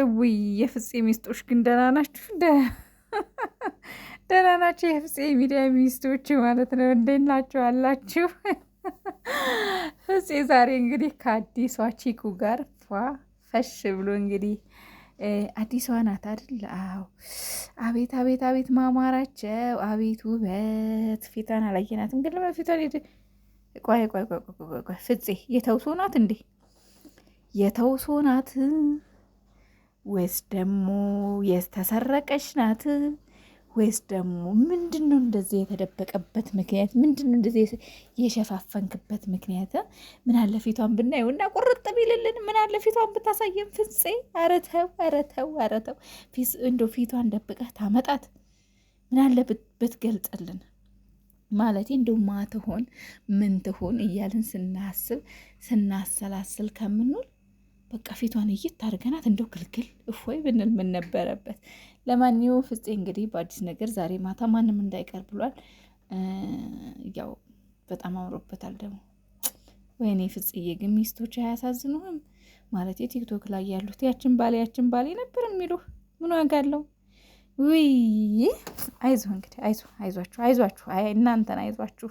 እውይ የፍፄ ሚስቶች ግን ደህና ናችሁ? ደህና ናቸው የፍፄ ሚዲያ ሚስቶች ማለት ነው። እንዴት ናችሁ አላችሁ? ፍፄ ዛሬ እንግዲህ ከአዲሷ ቺኩ ጋር ፏ ፈሽ ብሎ እንግዲህ አዲሷ ናት አይደል? አዎ። አቤት አቤት አቤት ማማራቸው፣ አቤት ውበት። ፊቷን አላየናትም ግን ለፊቷን ቆይ ፍፄ የተውሶ ናት እንዴ? የተውሶ ናት ወይስ ደግሞ የተሰረቀች ናት? ወይስ ደግሞ ምንድን ነው እንደዚህ የተደበቀበት ምክንያት? ምንድን ነው እንደዚህ የሸፋፈንክበት ምክንያት? ምን አለ ፊቷን ብናየውና ቁርጥ ቢልልን? ምን አለ ፊቷን ብታሳየን ፍፄ? ኧረ ተው ኧረ ተው ኧረ ተው። እንደው ፊቷን ደብቀህ ታመጣት? ምን አለ ብትገልጥልን? ማለት እንደው ማትሆን ምን ትሆን እያልን ስናስብ ስናሰላስል ከምንውል በቃ ፊቷን እይት አድርገናት እንደው ግልግል እፎይ ብንል ምን ነበረበት? ለማንኛውም ፍፄ እንግዲህ በአዲስ ነገር ዛሬ ማታ ማንም እንዳይቀር ብሏል። ያው በጣም አምሮበታል ደግሞ። ወይኔ ፍፄዬ ግን ሚስቶች አያሳዝኑህም? ማለት የቲክቶክ ላይ ያሉት ያችን ባሌ ነበር የሚሉህ ምን ዋጋ አለው? ውይ አይዞህ እንግዲህ አይዟችሁ እናንተን አይዟችሁ።